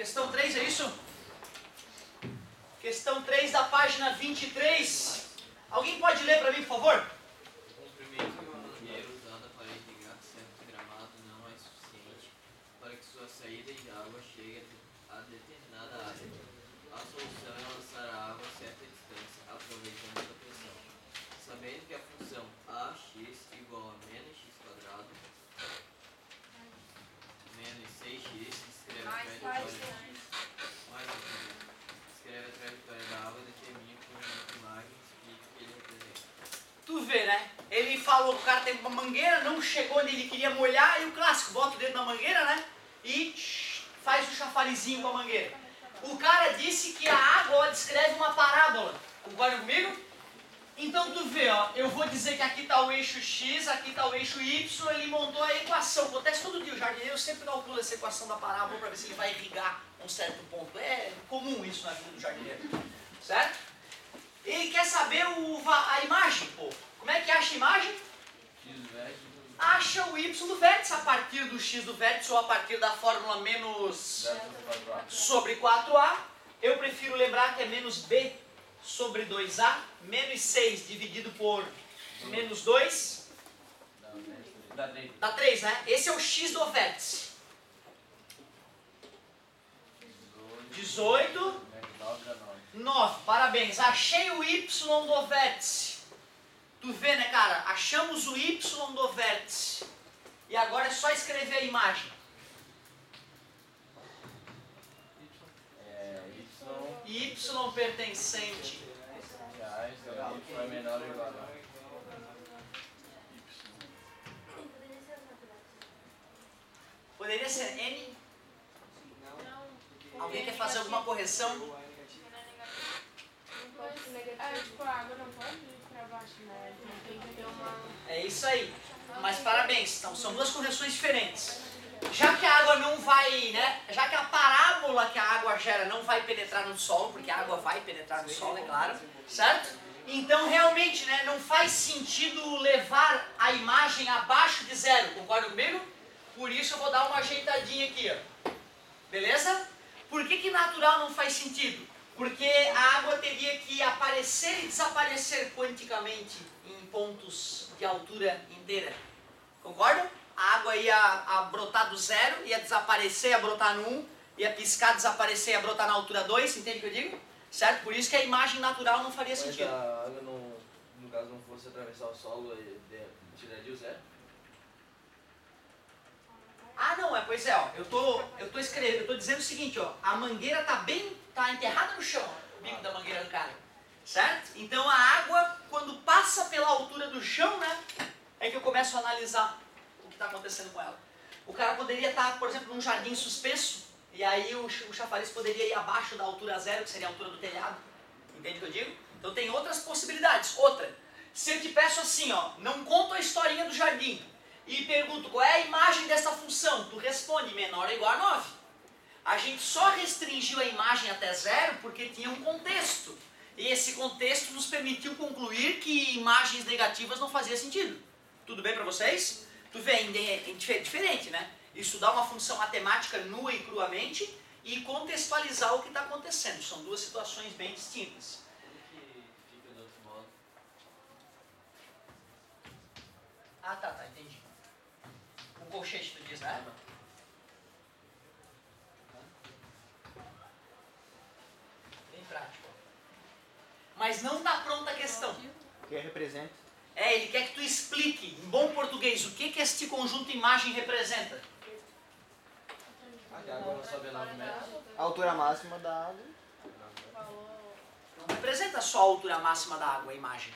Questão 3, é isso? Questão 3 da página 23. Alguém pode ler para mim, por favor? O comprimento de uma mangueira usada para irrigar certo gramado não é suficiente para que sua saída de água chegue a determinada área. A solução é lançar a água a certa distância, aproveitando a pressão. Sabendo que a função AX igual a menos x quadrado menos 6x escreve a trajetória da água, determina com uma imagem e explica o que ele representa. Tu vê, né? Ele falou que o cara tem uma mangueira, não chegou onde ele queria molhar, e o clássico, bota o dedo na mangueira, né? E faz o chafarizinho com a mangueira. O cara disse que a água ó, descreve uma parábola. Concorda comigo? Então tu vê, ó, eu vou dizer que aqui está o eixo X, aqui está o eixo Y, ele montou a equação. Acontece todo dia, o jardineiro sempre calcula essa equação da parábola para ver se ele vai irrigar um certo ponto. É comum isso na vida do jardineiro, certo? Ele quer saber a imagem, pô. Como é que acha a imagem? Acha o Y do vértice a partir do X do vértice ou a partir da fórmula menos sobre 4A. Eu prefiro lembrar que é menos B sobre 2A, menos 6 dividido por menos 2, dá 3, né? Esse é o X do vértice. 18, 9, parabéns. Achei o Y do vértice. Tu vê, né, cara? Achamos o Y do vértice. E agora é só escrever a imagem. Y pertencente. Y é menor ou igual a Poderia ser N? Alguém quer fazer alguma correção? Tipo, a água não pode ir para baixo, né? Tem que ter uma... É isso aí. Mas parabéns. Então, são duas correções diferentes. Já que a água não vai, né? Já que a parábola que a água gera não vai penetrar no solo, porque a água vai penetrar no solo, é claro, certo? Então, realmente, né, não faz sentido levar a imagem abaixo de zero, concorda comigo? Por isso eu vou dar uma ajeitadinha aqui, ó. Beleza? Por que natural não faz sentido? Porque a água teria que aparecer e desaparecer quanticamente em pontos de altura inteira. Concorda? A água ia brotar do zero, ia desaparecer, ia brotar no 1, ia piscar, desaparecer, ia brotar na altura 2, entende o que eu digo? Certo? Por isso que a imagem natural não faria sentido. Mas a água, no caso, não fosse atravessar o solo, tiraria o zero? Ah, não, pois é, ó, eu tô escrevendo, eu tô dizendo o seguinte, ó, a mangueira tá enterrada no chão, ó, o bico da mangueira do cara, certo? Então a água, quando passa pela altura do chão, né, é que eu começo a analisar o que está acontecendo com ela. O cara poderia estar, por exemplo, num jardim suspenso, e aí o chafariz poderia ir abaixo da altura zero, que seria a altura do telhado, entende o que eu digo? Então tem outras possibilidades. Outra, se eu te peço assim, ó, não conta a historinha do jardim, e pergunto qual é a imagem dessa função, tu responde menor ou igual a 9. A gente só restringiu a imagem até zero porque tinha um contexto. E esse contexto nos permitiu concluir que imagens negativas não faziam sentido. Tudo bem para vocês? Tu vê, é diferente, né? Estudar uma função matemática nua e cruamente e contextualizar o que está acontecendo. São duas situações bem distintas. Como que fica do outro modo? Ah, tá, entendi. Um colchete, tu diz, né? Bem prático. Mas não está pronta a questão. O que representa? Ele quer que tu explique, em bom português, o que este conjunto imagem representa. A água não sobe a 9 metros. A altura máxima da água. Não representa só a altura máxima da água, a imagem.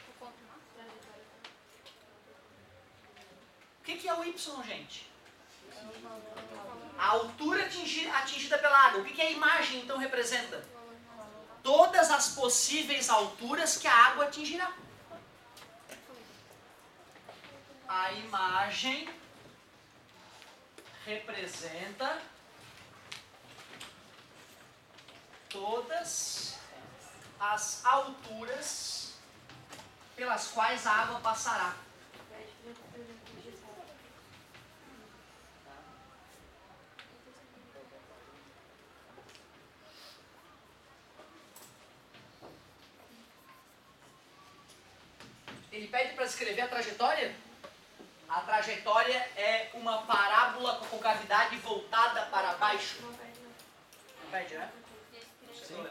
O que é o Y, gente? A altura atingida pela água. O que a imagem, então, representa? Todas as possíveis alturas que a água atingirá. A imagem representa todas as alturas pelas quais a água passará. ele pede para descrever a trajetória. A trajetória é uma parábola com a concavidade voltada para baixo. Não pede, né? Sim.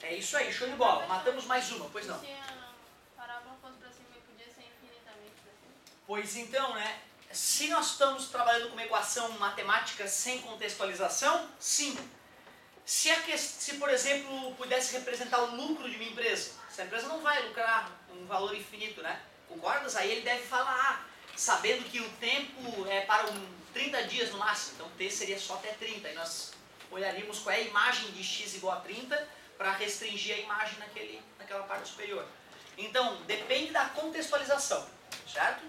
É isso aí, show de bola. Matamos mais uma, pois não. Se a parábola fosse para cima, podia ser infinitamente para cima. Pois então, né? Se nós estamos trabalhando com uma equação matemática sem contextualização, sim. Se, por exemplo, pudesse representar o lucro de uma empresa, essa empresa não vai lucrar um valor infinito, né? Concordas? Aí ele deve falar, sabendo que o tempo é para 30 dias no máximo, então T seria só até 30. E nós olharíamos qual é a imagem de x igual a 30 para restringir a imagem naquela parte superior. Então, depende da contextualização, certo?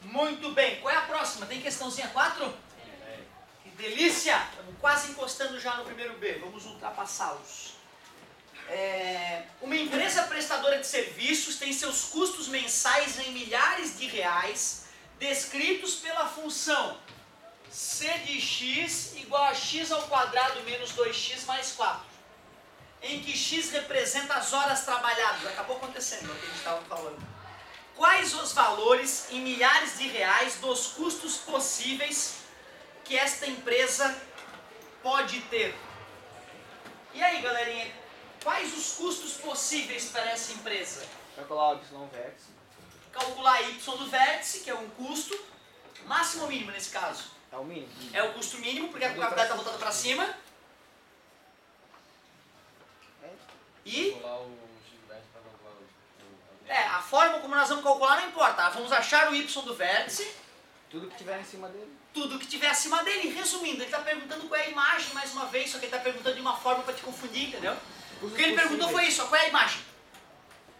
Muito bem, qual é a próxima? Tem questãozinha 4? Que delícia! Estamos quase encostando já no primeiro B, vamos ultrapassá-los. Uma empresa prestadora de serviços tem seus custos mensais em milhares de reais, descritos pela função C de x igual a x ao quadrado menos 2x mais 4, em que x representa as horas trabalhadas. Acabou acontecendo o que a gente estava falando. Quais os valores em milhares de reais dos custos possíveis que esta empresa pode ter? E aí, galerinha, quais os custos possíveis para essa empresa? Calcular o y vértice. Calcular y do vértice, que é um custo, máximo ou mínimo nesse caso? É o mínimo. É o custo mínimo, porque a concavidade está voltada para cima. E Calcular o x vértice para calcular o a forma como nós vamos calcular não importa. Vamos achar o y do vértice, Tudo que tiver em cima dele. tudo que tiver acima dele. Resumindo, ele está perguntando qual é a imagem mais uma vez, só que ele está perguntando de uma forma para te confundir, entendeu? O que ele perguntou foi isso, ó, qual é a imagem?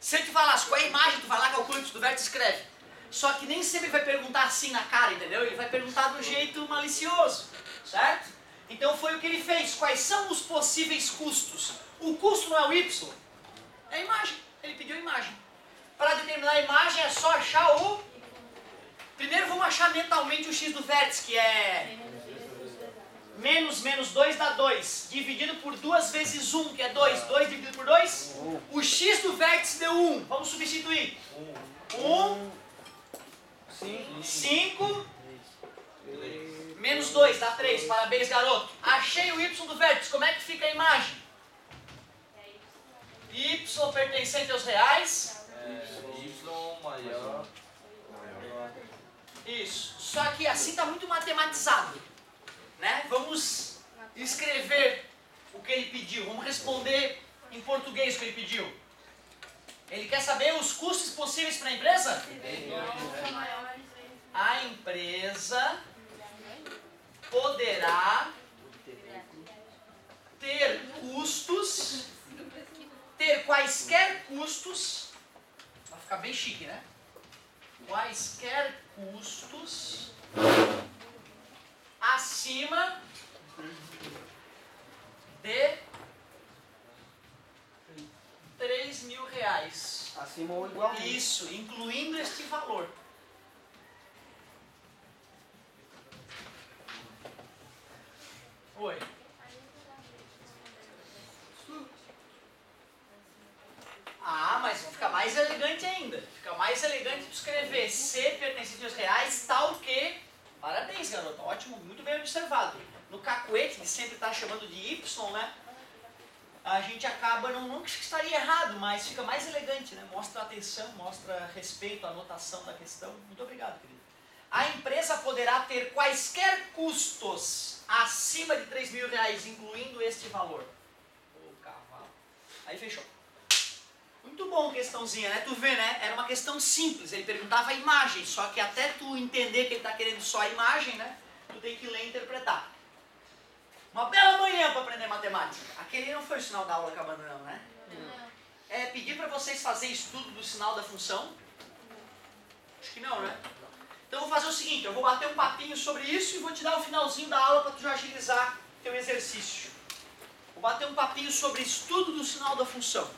Se ele te falasse qual é a imagem, tu vai lá, calcula o y do vértice e escreve. Só que nem sempre vai perguntar assim na cara, entendeu? Ele vai perguntar de um jeito malicioso, certo? Então foi o que ele fez. Quais são os possíveis custos? O custo não é o y, é a imagem. Ele pediu a imagem. Para determinar a imagem é só achar o... Primeiro vamos achar mentalmente o x do vértice, que é... menos 2 dá 2. Dividido por 2 vezes 1, que é 2. 2 dividido por 2. O x do vértice deu 1. Vamos substituir. 1, 5, menos 2 dá 3. Parabéns, garoto. Achei o y do vértice. Como é que fica a imagem? Y pertencente aos reais. y maior. Isso. Só que assim está muito matematizado, né? Vamos escrever o que ele pediu. Vamos responder em português o que ele pediu. Ele quer saber os custos possíveis para a empresa? A empresa poderá ter custos, ter quaisquer custos, vai ficar bem chique, né? Quaisquer custos acima de 3.000 reais. Acima ou igual. Isso, incluindo este valor. Oi. Ah, mas fica mais elegante ainda. Fica mais elegante tu escrever C pertencente aos reais, tal que... Parabéns, garoto. Ótimo, muito bem observado. No cacuete, de sempre estar chamando de Y, né? A gente acaba, não que estaria errado, mas fica mais elegante, né? Mostra atenção, mostra respeito à anotação da questão. Muito obrigado, querido. A empresa poderá ter quaisquer custos acima de 3.000 reais, incluindo este valor. Ô, cavalo. Aí fechou. Muito bom questãozinha, né? Tu vê, né? Era uma questão simples. Ele perguntava a imagem, só que até tu entender que ele está querendo só a imagem, né? Tu tem que ler e interpretar. Uma bela manhã para aprender matemática. Aquele não foi o sinal da aula acabando não, né? Não. Pedir para vocês fazerem estudo do sinal da função? Acho que não, né? Então eu vou fazer o seguinte, eu vou bater um papinho sobre isso e vou te dar o finalzinho da aula para tu já agilizar teu exercício. Vou bater um papinho sobre estudo do sinal da função.